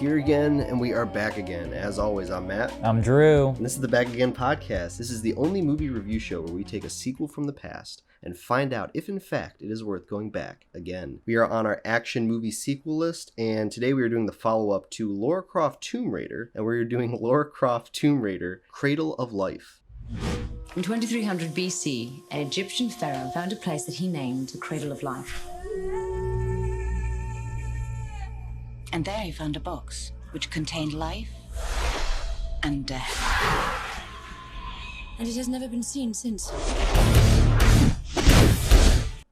here again, and we are back again. As always, I'm Matt. I'm Drew. And this is the Back Again podcast. This is the only movie review show where we take a sequel from the past and find out if in fact it is worth going back again. We are on our action movie sequel list, and today we are doing the follow-up to Lara Croft Tomb Raider, and we're doing Lara Croft Tomb Raider Cradle of Life. In 2300 BC, an Egyptian pharaoh found a place that he named the Cradle of Life. And there he found a box which contained life and death. And it has never been seen since.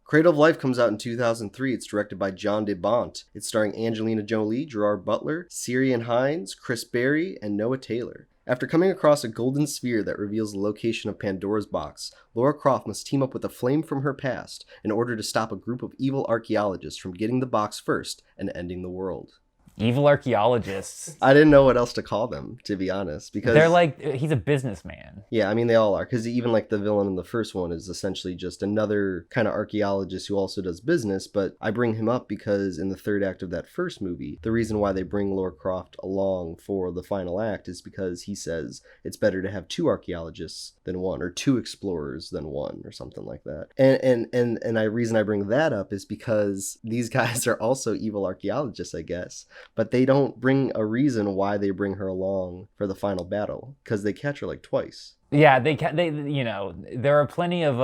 Cradle of Life comes out in 2003. It's directed by John DeBont. It's starring Angelina Jolie, Gerard Butler, Ciarán Hinds, Chris Berry, and Noah Taylor. After coming across a golden sphere that reveals the location of Pandora's box, Lara Croft must team up with a flame from her past in order to stop a group of evil archaeologists from getting the box first and ending the world. Evil archaeologists. I didn't know what else to call them, to be honest, because they're like, he's a businessman. Yeah, I mean, they all are, because even like the villain in the first one is essentially just another kind of archaeologist who also does business, but I bring him up because in the third act of that first movie, the reason why they bring Lara Croft along for the final act is because he says it's better to have two archaeologists than one, or two explorers than one, or something like that. And the reason I bring that up is because these guys are also evil archaeologists, I guess. But they don't bring a reason why they bring her along for the final battle, because they catch her like twice. Yeah, they there are plenty of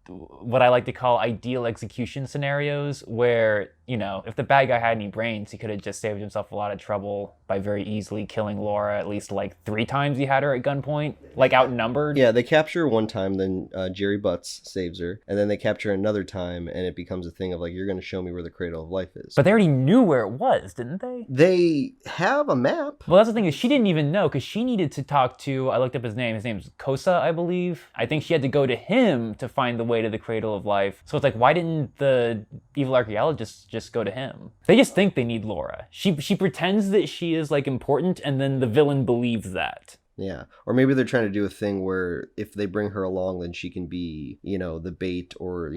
what I like to call ideal execution scenarios where, if the bad guy had any brains, he could have just saved himself a lot of trouble by very easily killing Lara at least like 3 times he had her at gunpoint, like outnumbered. Yeah, they capture her one time, then Jerry Butts saves her, and then they capture her another time, and it becomes a thing of like, you're going to show me where the Cradle of Life is. But they already knew where it was, didn't they? They have a map. Well, that's the thing, is she didn't even know, because she needed to talk to, I looked up his name's Kosa, I believe. I think she had to go to him to find the way to the Cradle of Life. So it's like, why didn't the evil archaeologists just go to him? They just think they need Lara. She pretends that she is like important, and then the villain believes that. Yeah, or maybe they're trying to do a thing where if they bring her along, then she can be, the bait, or,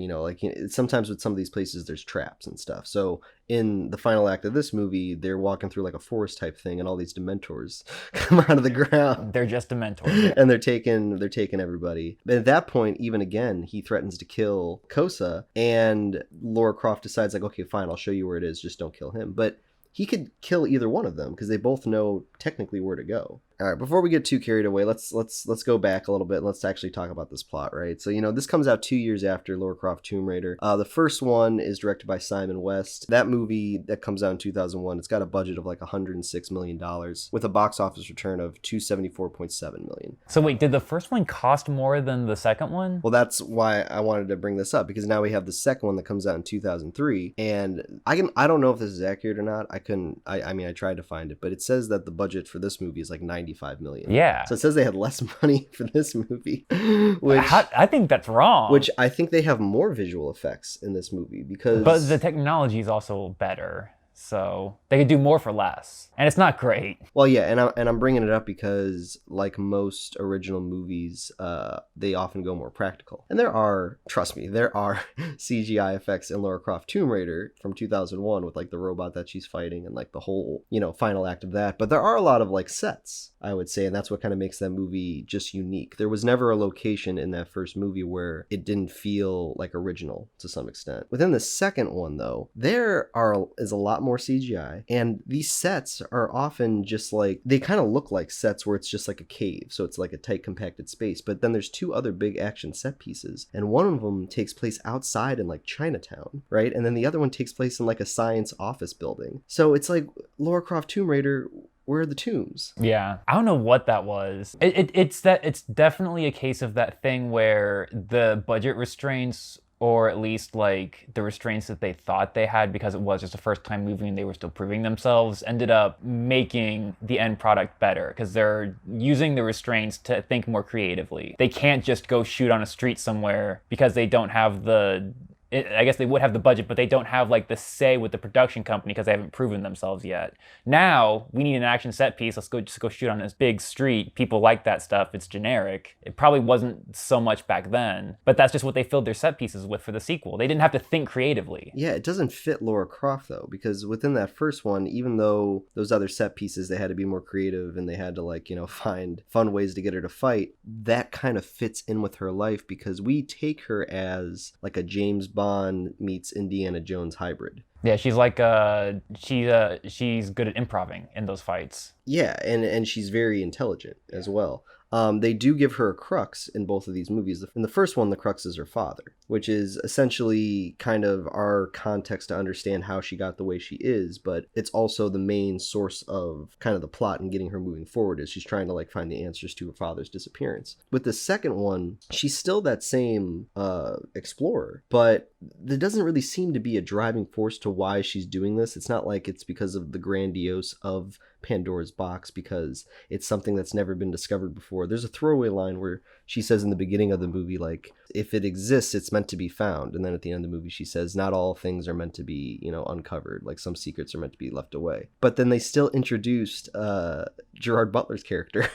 sometimes with some of these places there's traps and stuff. So in the final act of this movie, they're walking through like a forest type thing, and all these Dementors come out of the ground. They're just Dementors. And they're taking everybody. But at that point, even again, he threatens to kill Kosa, and Lara Croft decides like, okay, fine, I'll show you where it is, just don't kill him. But he could kill either one of them because they both know technically where to go. All right, before we get too carried away, let's go back a little bit and let's actually talk about this plot, right? So, this comes out 2 years after Lara Croft Tomb Raider. The first one is directed by Simon West. That movie that comes out in 2001, it's got a budget of like $106 million with a box office return of $274.7 million. So wait, did the first one cost more than the second one? Well, that's why I wanted to bring this up, because now we have the second one that comes out in 2003, and I don't know if this is accurate or not. I tried to find it, but it says that the budget for this movie is like $95 million. Yeah. So it says they had less money for this movie, which I think that's wrong. Which I think they have more visual effects in this movie because... But the technology is also better. So they could do more for less. And it's not great. Well, yeah, and I'm bringing it up because, like most original movies, they often go more practical. And there are CGI effects in Lara Croft Tomb Raider from 2001 with, like, the robot that she's fighting and, like, the whole, final act of that. But there are a lot of, like, sets, I would say, and that's what kind of makes that movie just unique. There was never a location in that first movie where it didn't feel, like, original to some extent. Within the second one, though, is a lot more CGI, and these sets are often just like, they kind of look like sets where it's just like a cave, so it's like a tight compacted space. But then there's 2 other big action set pieces, and one of them takes place outside in like Chinatown, right? And then the other one takes place in like a science office building. So it's like, Lara Croft Tomb Raider, where are the tombs? Yeah, I don't know what that was. It's definitely a case of that thing where the budget restraints, or at least like the restraints that they thought they had because it was just a first time movie and they were still proving themselves, ended up making the end product better because they're using the restraints to think more creatively. They can't just go shoot on a street somewhere because they don't have the I guess they would have the budget, but they don't have like the say with the production company because they haven't proven themselves yet. Now we need an action set piece. Let's go shoot on this big street. People like that stuff. It's generic. It probably wasn't so much back then, but that's just what they filled their set pieces with for the sequel. They didn't have to think creatively. Yeah, it doesn't fit Lara Croft though, because within that first one, even though those other set pieces, they had to be more creative and they had to like, find fun ways to get her to fight, that kind of fits in with her life because we take her as like a James Bond meets Indiana Jones hybrid. Yeah, she's like she's good at improving in those fights. Yeah, and she's very intelligent as well. They do give her a crux in both of these movies. In the first one, the crux is her father, which is essentially kind of our context to understand how she got the way she is, but it's also the main source of kind of the plot and getting her moving forward as she's trying to like find the answers to her father's disappearance. With the second one, she's still that same explorer, but there doesn't really seem to be a driving force to why she's doing this. It's not like it's because of the grandiose of Pandora's box because it's something that's never been discovered before. There's a throwaway line where she says in the beginning of the movie, like, if it exists, it's meant to be found. And then at the end of the movie, she says, not all things are meant to be, uncovered. Like some secrets are meant to be left away. But then they still introduced Gerard Butler's character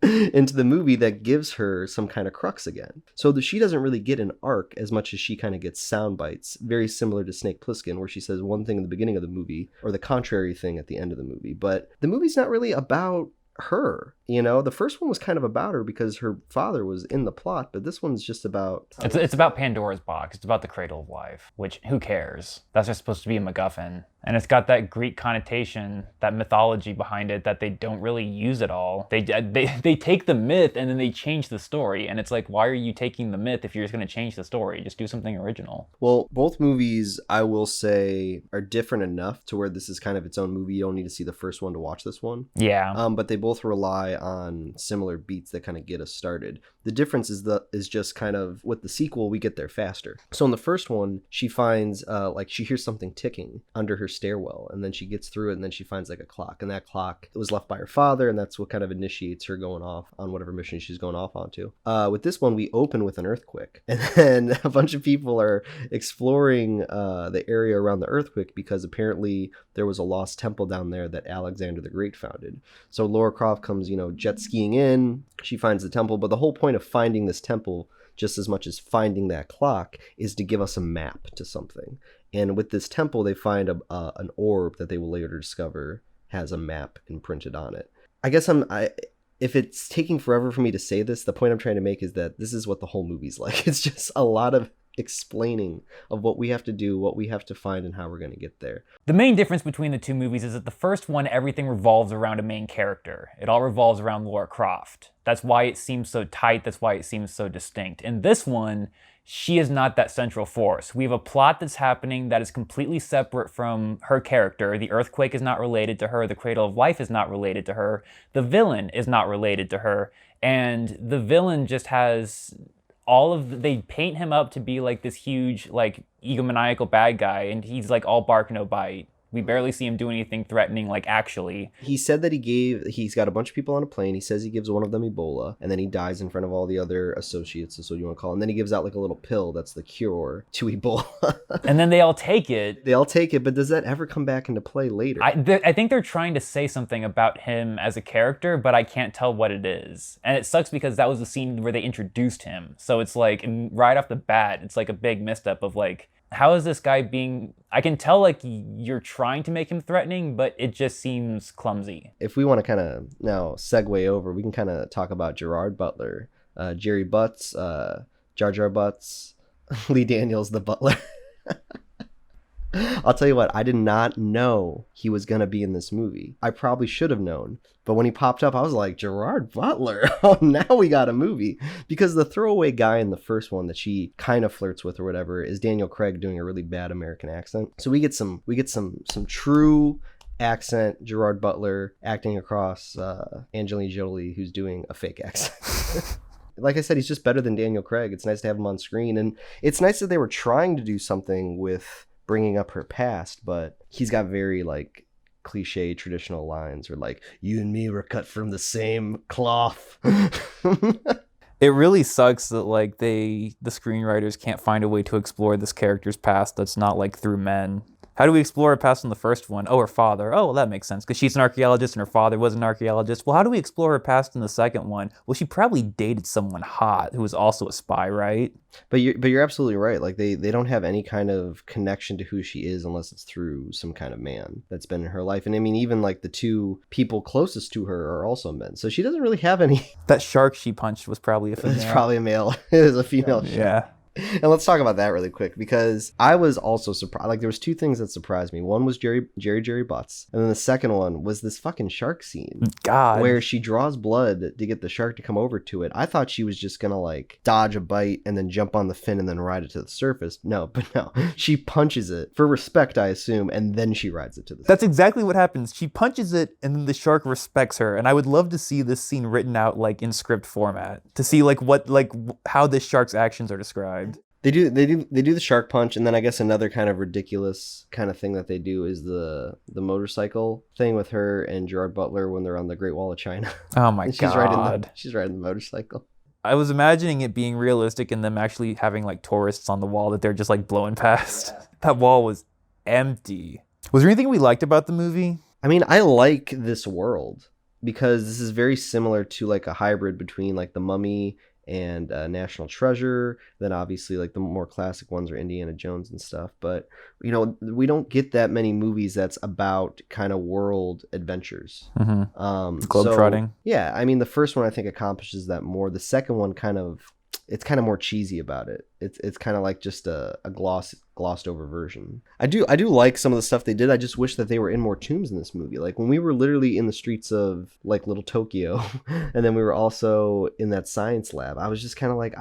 into the movie that gives her some kind of crux again. So she doesn't really get an arc as much as she kind of gets sound bites, very similar to Snake Plissken, where she says one thing in the beginning of the movie or the contrary thing at the end of the movie. But the movie's not really about her. The first one was kind of about her because her father was in the plot, but this one's just about... It's about Pandora's box. It's about the Cradle of Life, which who cares? That's just supposed to be a MacGuffin. And it's got that Greek connotation, that mythology behind it that they don't really use at all. They take the myth and then they change the story. And it's like, why are you taking the myth if you're just going to change the story? Just do something original. Well, both movies, I will say, are different enough to where this is kind of its own movie. You don't need to see the first one to watch this one. Yeah. But they both rely on similar beats that kind of get us started. The difference is just kind of with the sequel, we get there faster. So in the first one, she finds she hears something ticking under her stairwell, and then she gets through it, and then she finds like a clock, and that clock was left by her father, and that's what kind of initiates her going off on whatever mission she's going off onto. With this one, we open with an earthquake, and then a bunch of people are exploring the area around the earthquake because apparently there was a lost temple down there that Alexander the Great founded. So Lara Croft comes, jet skiing in, she finds the temple, but the whole point of finding this temple, just as much as finding that clock, is to give us a map to something. And with this temple, they find an orb that they will later discover has a map imprinted on it. I guess if it's taking forever for me to say this, the point I'm trying to make is that this is what the whole movie's like. It's just a lot of explaining of what we have to do, what we have to find, and how we're going to get there. The main difference between the two movies is that the first one, everything revolves around a main character. It all revolves around Lara Croft. That's why it seems so tight. That's why it seems so distinct. In this one, she is not that central force. We have a plot that's happening that is completely separate from her character. The earthquake is not related to her. The Cradle of Life is not related to her. The villain is not related to her. And the villain just has... they paint him up to be like this huge, like, egomaniacal bad guy, and he's like all bark no bite. We barely see him do anything threatening, like, actually. He said that he's got a bunch of people on a plane. He says he gives one of them Ebola, and then he dies in front of all the other associates, that's what you want to call it. And then he gives out like a little pill that's the cure to Ebola. And then they all take it. But does that ever come back into play later? I think they're trying to say something about him as a character, but I can't tell what it is. And it sucks because that was the scene where they introduced him. So it's like, right off the bat, it's like a big misstep of like, how is this guy being... I can tell, like, you're trying to make him threatening, but it just seems clumsy. If we want to kind of now segue over, we can kind of talk about Gerard Butler, Jerry Butts, Jar Jar Butts, Lee Daniels, the butler. I'll tell you what, I did not know he was going to be in this movie. I probably should have known. But when he popped up, I was like, Gerard Butler? Oh, now we got a movie. Because the throwaway guy in the first one that she kind of flirts with or whatever is Daniel Craig doing a really bad American accent. So we get some true accent Gerard Butler acting across Angelina Jolie, who's doing a fake accent. Like I said, he's just better than Daniel Craig. It's nice to have him on screen. And it's nice that they were trying to do something with bringing up her past, but he's got very like cliche traditional lines or like, you and me were cut from the same cloth. It really sucks that like the screenwriters can't find a way to explore this character's past that's not like through men. How do we explore her past in the first one? Oh, her father. Oh, well, that makes sense because she's an archaeologist and her father was an archaeologist. Well, how do we explore her past in the second one? Well, she probably dated someone hot who was also a spy, right? But you're absolutely right. Like they don't have any kind of connection to who she is unless it's through some kind of man that's been in her life. And I mean, even like the two people closest to her are also men. So she doesn't really have any. That shark she punched was probably a female. It's probably a male. It is a female shark. Yeah. And let's talk about that really quick because I was also surprised. Like there was two things that surprised me. One was Jerry Butts, and then the second one was this fucking shark scene. God. Where she draws blood to get the shark to come over to it. I thought she was just gonna like dodge a bite and then jump on the fin and then ride it to the surface. No, she punches it for respect, I assume, and then she rides it to the surface. That's exactly what happens. She punches it and then the shark respects her. And I would love to see this scene written out like in script format to see like how this shark's actions are described. They do the shark punch, and then I guess another kind of ridiculous kind of thing that they do is the motorcycle thing with her and Gerard Butler when they're on the Great Wall of China. Oh my God. She's riding the motorcycle. I was imagining it being realistic and them actually having like tourists on the wall that they're just like blowing past. That wall was empty. Was there anything we liked about the movie? I mean, I like this world because this is very similar to like a hybrid between like The Mummy and National Treasure. Then obviously like the more classic ones are Indiana Jones and stuff. But you know, we don't get that many movies that's about kind of world adventures. Mm-hmm. Globetrotting. So, yeah, I mean the first one I think accomplishes that more. The second one it's kind of more cheesy about it. It's kind of like just a glossed over version. I do like some of the stuff they did. I just wish that they were in more tombs in this movie. Like when we were literally in the streets of like Little Tokyo, and then we were also in that science lab. I was just kind of like,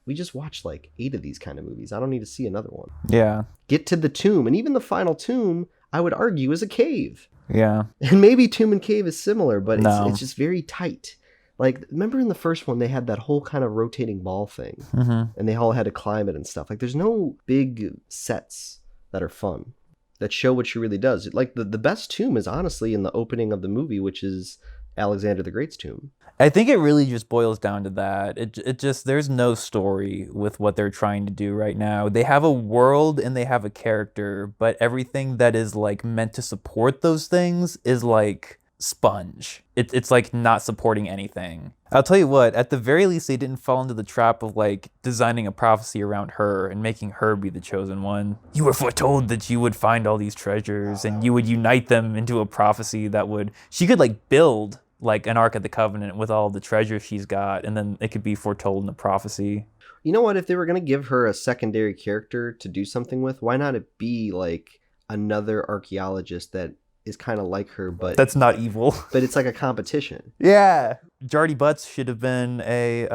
we just watched like 8 of these kind of movies. I don't need to see another one. Yeah. Get to the tomb, and even the final tomb, I would argue, is a cave. Yeah. And maybe tomb and cave is similar, but No. it's just very tight. Like, remember in the first one, they had that whole kind of rotating ball thing, Mm-hmm. and they all had to climb it and stuff. Like, there's no big sets that are fun, that show what she really does. Like, the best tomb is honestly in the opening of the movie, which is Alexander the Great's tomb. I think it really just boils down to that. It just, there's no story with what they're trying to do right now. They have a world and they have a character, but everything that is like meant to support those things is like sponge. It's like not supporting anything. I'll tell you what, at the very least, they didn't fall into the trap of like designing a prophecy around her and making her be the chosen one. You were foretold that you would find all these treasures and you would unite them into a prophecy that would, she could like build like an Ark of the Covenant with all the treasure she's got, and then it could be foretold in the prophecy. You know what? If they were going to give her a secondary character to do something with, why not it be like another archaeologist that is kind of like her, but that's not evil. But it's like a competition. Yeah. Jardy Butts should have been a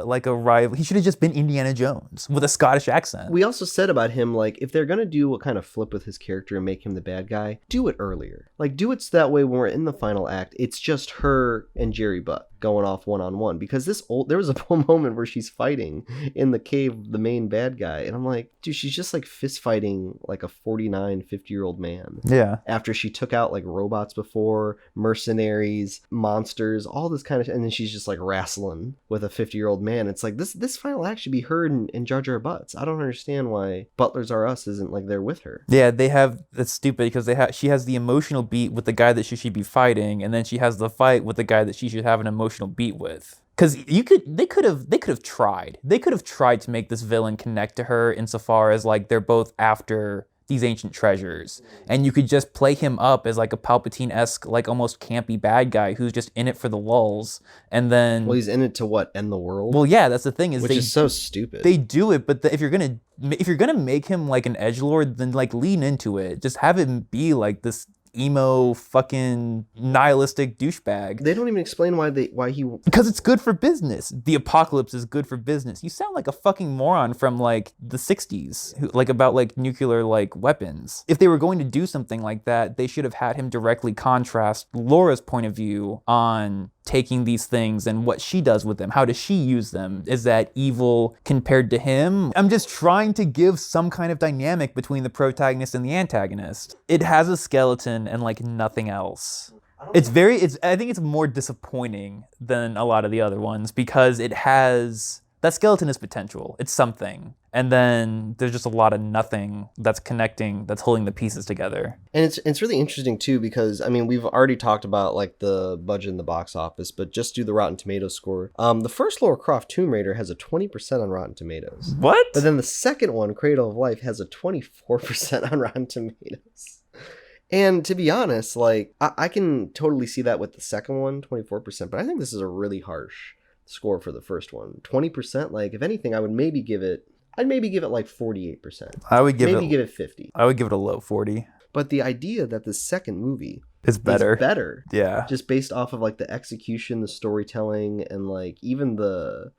rival. He should have just been Indiana Jones with a Scottish accent. We also said about him, like, if they're gonna do a kind of flip with his character and make him the bad guy, do it earlier. Like, do it so that way when we're in the final act, it's just her and Jerry Butt going off one-on-one. Because there was a moment where she's fighting in the cave of the main bad guy, and I'm like, dude, she's just like fist fighting like a 49, 50-year-old man. Yeah. After she took out like robots before, mercenaries, monsters, all this kind of, and then she's just like wrestling with a 50-year-old man. It's like this final act should be her and Jar Jar Butts. I don't understand why Butlers R Us isn't like there with her. Yeah, that's stupid because she has the emotional beat with the guy that she should be fighting, and then she has the fight with the guy that she should have an emotional beat with. Because they could have tried to make this villain connect to her insofar as like they're both after these ancient treasures, and you could just play him up as like a Palpatine-esque, like almost campy bad guy who's just in it for the lulls, and then he's in it to what, end the world? Well, yeah, that's the thing which is so stupid. They do it, but if you're gonna make him like an edgelord, then like lean into it. Just have him be like this emo fucking nihilistic douchebag. They don't even explain why he... Because it's good for business. The apocalypse is good for business. You sound like a fucking moron from like the 60s, like about like nuclear like weapons. If they were going to do something like that, they should have had him directly contrast Laura's point of view on taking these things and what she does with them. How does she use them? Is that evil compared to him? I'm just trying to give some kind of dynamic between the protagonist and the antagonist. It has a skeleton and like nothing else. I think it's more disappointing than a lot of the other ones because it has that skeleton is potential. It's something. And then there's just a lot of nothing that's connecting, that's holding the pieces together. And it's really interesting too because I mean we've already talked about like the budget in the box office, but just do the Rotten Tomatoes score. The first Lara Croft Tomb Raider has a 20% on Rotten Tomatoes. What? But then the second one, Cradle of Life, has a 24% on Rotten Tomatoes. And to be honest, like I can totally see that with the second one, 24%, but I think this is a really harsh score for the first one. 20%, like if anything, I'd maybe give it like 48%. I would give it 50. I would give it a low 40. But the idea that the second movie is better. Yeah. Just based off of like the execution, the storytelling, and like even the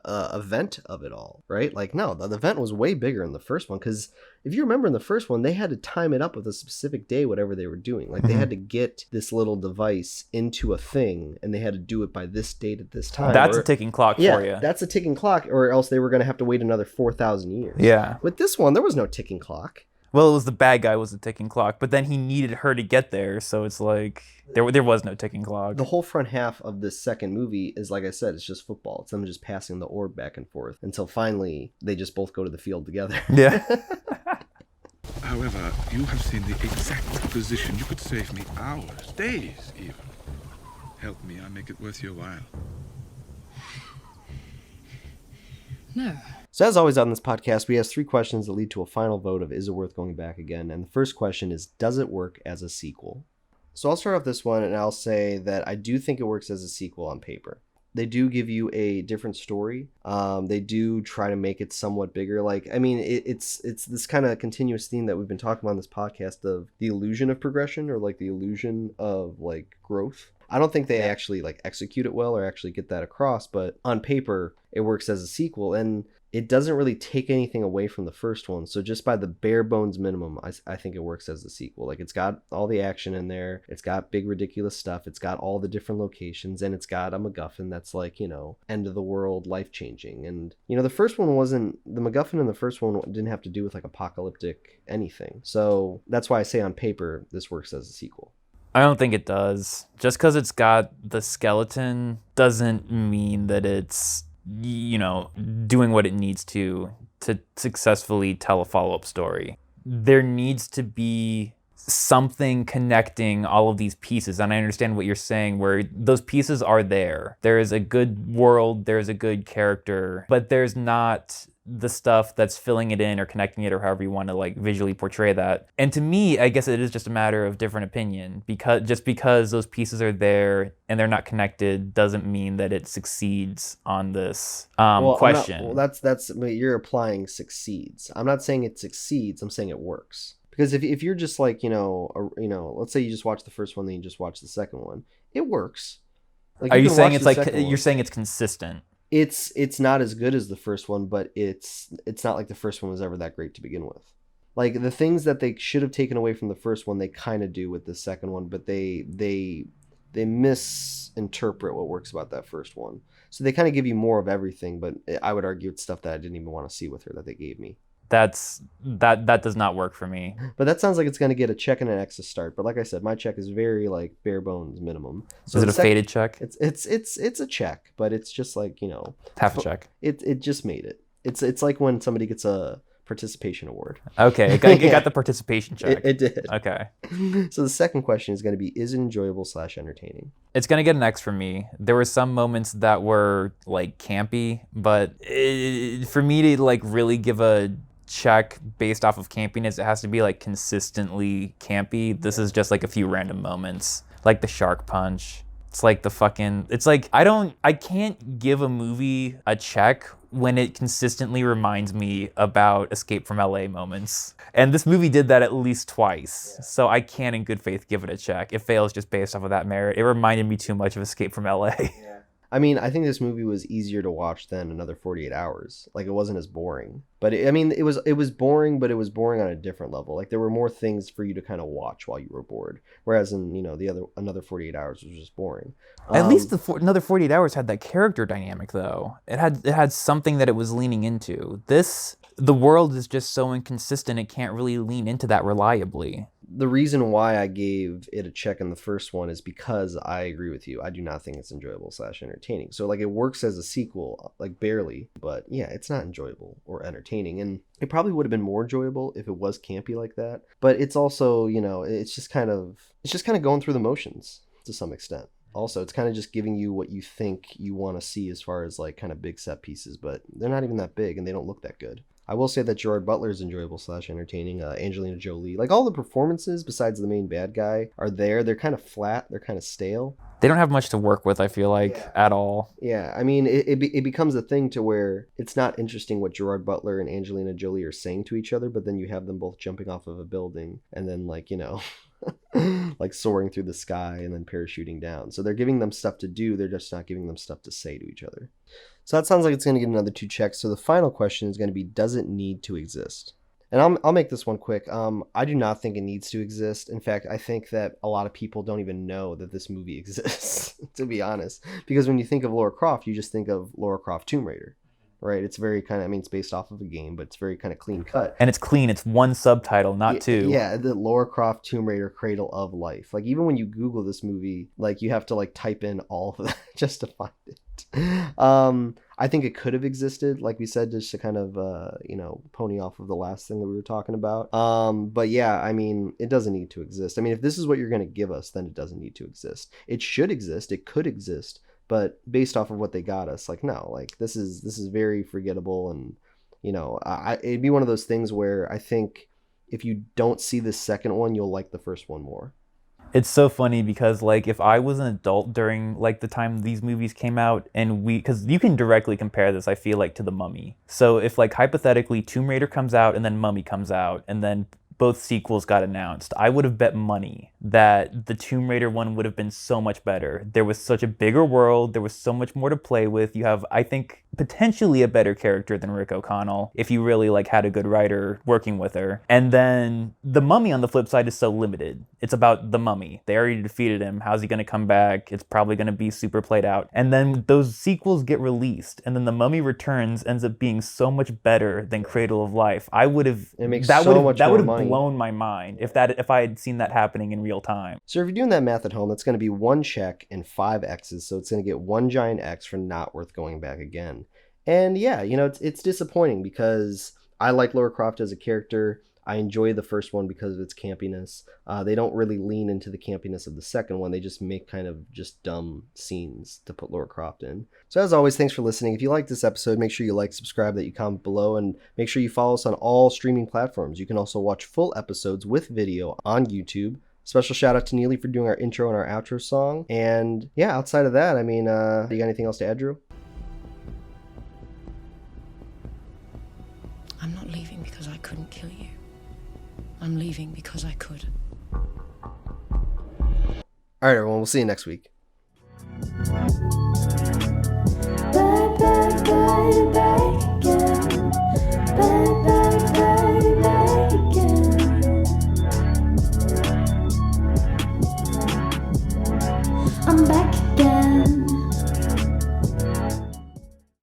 event of it all, right? Like no, the event was way bigger in the first one because if you remember in the first one, they had to time it up with a specific day, whatever they were doing. Like they had to get this little device into a thing and they had to do it by this date at this time. That's a ticking clock for you. Yeah, that's a ticking clock, or else they were going to have to wait another 4,000 years. Yeah. With this one, there was no ticking clock. Well, it was the bad guy was the ticking clock, but then he needed her to get there, so it's like there was no ticking clock. The whole front half of this second movie is, like I said, it's just football. It's them just passing the orb back and forth until finally they just both go to the field together. Yeah. However, you have seen the exact position. You could save me hours, days even. Help me, I make it worth your while. No. So as always on this podcast, we ask 3 questions that lead to a final vote of is it worth going back again? And the first question is, does it work as a sequel? So I'll start off this one and I'll say that I do think it works as a sequel on paper. They do give you a different story. They do try to make it somewhat bigger. Like, I mean, it's this kind of continuous theme that we've been talking about on this podcast of the illusion of progression or like the illusion of like growth. I don't think they actually like execute it well or actually get that across, but on paper it works as a sequel and it doesn't really take anything away from the first one. So just by the bare bones minimum, I think it works as a sequel. Like it's got all the action in there. It's got big ridiculous stuff. It's got all the different locations and it's got a MacGuffin that's like, you know, end of the world, life changing. And, you know, the MacGuffin in the first one didn't have to do with like apocalyptic anything. So that's why I say on paper, this works as a sequel. I don't think it does. Just because it's got the skeleton doesn't mean that it's, you know, doing what it needs to successfully tell a follow-up story. There needs to be something connecting all of these pieces. And I understand what you're saying, where those pieces are there. There is a good world, there's a good character, but there's not the stuff that's filling it in or connecting it or however you want to like visually portray that. And to me, I guess it is just a matter of different opinion, because those pieces are there and they're not connected doesn't mean that it succeeds on this question. That's you're applying succeeds. I'm not saying it succeeds. I'm saying it works. Because if you're just like, let's say you just watch the first one, then you just watch the second one, it works. Like, are you saying it's like you're saying it's consistent? It's not as good as the first one, but it's not like the first one was ever that great to begin with. Like the things that they should have taken away from the first one, they kind of do with the second one, but they misinterpret what works about that first one. So they kind of give you more of everything, but I would argue it's stuff that I didn't even want to see with her that they gave me. That does not work for me. But that sounds like it's going to get a check and an X to start. But like I said, my check is very like bare bones minimum. So is it a faded check? It's a check, but it's just like, half a check. It just made it. It's like when somebody gets a participation award. Okay, it got the participation check. It did. Okay. So the second question is going to be, is it enjoyable / entertaining? It's going to get an X from me. There were some moments that were like campy, but for me to like really give a check based off of campiness, it has to be like consistently campy. This is just like a few random moments, like the shark punch. It's like I can't give a movie a check when it consistently reminds me about Escape from LA moments. And this movie did that at least twice. So I can't in good faith give it a check. It fails just based off of that merit. It reminded me too much of Escape from LA. Yeah. I mean, I think this movie was easier to watch than Another 48 Hours. Like, it wasn't as boring. But, it was boring, but it was boring on a different level. Like, there were more things for you to kind of watch while you were bored. Whereas in, the Another 48 Hours was just boring. At least Another 48 Hours had that character dynamic, though. It had something that it was leaning into. The world is just so inconsistent, it can't really lean into that reliably. the reason why I gave it a check in the first one is because I agree with you. I do not think it's enjoyable / entertaining. So like it works as a sequel, like barely, but yeah, it's not enjoyable or entertaining. And it probably would have been more enjoyable if it was campy like that. But it's also, you know, it's just kind of going through the motions to some extent. Also, it's kind of just giving you what you think you want to see as far as like kind of big set pieces, but they're not even that big and they don't look that good. I will say that Gerard Butler is enjoyable / entertaining. Angelina Jolie, like all the performances besides the main bad guy are there. They're kind of flat. They're kind of stale. They don't have much to work with, I feel like, at all. Yeah, I mean, it becomes a thing to where it's not interesting what Gerard Butler and Angelina Jolie are saying to each other, but then you have them both jumping off of a building and then like, you know, like soaring through the sky and then parachuting down. So they're giving them stuff to do. They're just not giving them stuff to say to each other. So that sounds like it's going to get another 2 checks. So the final question is going to be, does it need to exist? And I'll make this one quick. I do not think it needs to exist. In fact, I think that a lot of people don't even know that this movie exists, to be honest. Because when you think of Lara Croft, you just think of Lara Croft Tomb Raider, right? It's very kind of, I mean, it's based off of a game, but it's very kind of clean cut. And it's clean. It's 1 subtitle, not 2. Yeah, the Lara Croft Tomb Raider Cradle of Life. Like, even when you Google this movie, like, you have to, like, type in all of that just to find it. I think it could have existed, like we said, just to kind of, you know, pony off of the last thing that we were talking about. But yeah, I mean, it doesn't need to exist. I mean, if this is what you're going to give us, then it doesn't need to exist. It should exist. It could exist. But based off of what they got us, like, no, like this is very forgettable. And, you know, it'd be one of those things where I think if you don't see the second one, you'll like the first one more. It's so funny because, like, if I was an adult during, like, the time these movies came out, and because you can directly compare this, I feel like, to The Mummy. So if, like, hypothetically, Tomb Raider comes out and then Mummy comes out, and then both sequels got announced, I would have bet money that the Tomb Raider one would have been so much better. There was such a bigger world. There was so much more to play with. You have, I think, potentially a better character than Rick O'Connell if you really like had a good writer working with her. And then The Mummy on the flip side is so limited. It's about the mummy. They already defeated him. How's he going to come back? It's probably going to be super played out. And then those sequels get released, and then The Mummy Returns ends up being so much better than Cradle of Life. I would have that would have blown my mind if I had seen that happening in real time. So if you're doing that math at home, that's going to be 1 check and 5 X's. So it's going to get 1 giant X for not worth going back again. And yeah, you know, it's disappointing because I like Lara Croft as a character. I enjoy the first one because of its campiness. They don't really lean into the campiness of the second one. They just make kind of just dumb scenes to put Lara Croft in. So as always, thanks for listening. If you like this episode, make sure you like, subscribe, that you comment below, and make sure you follow us on all streaming platforms. You can also watch full episodes with video on YouTube. Special shout out to Neely for doing our intro and our outro song. And yeah, outside of that, I mean, you got anything else to add, Drew? I'm not leaving because I couldn't kill you. I'm leaving because I could. All right, everyone. We'll see you next week. I'm back.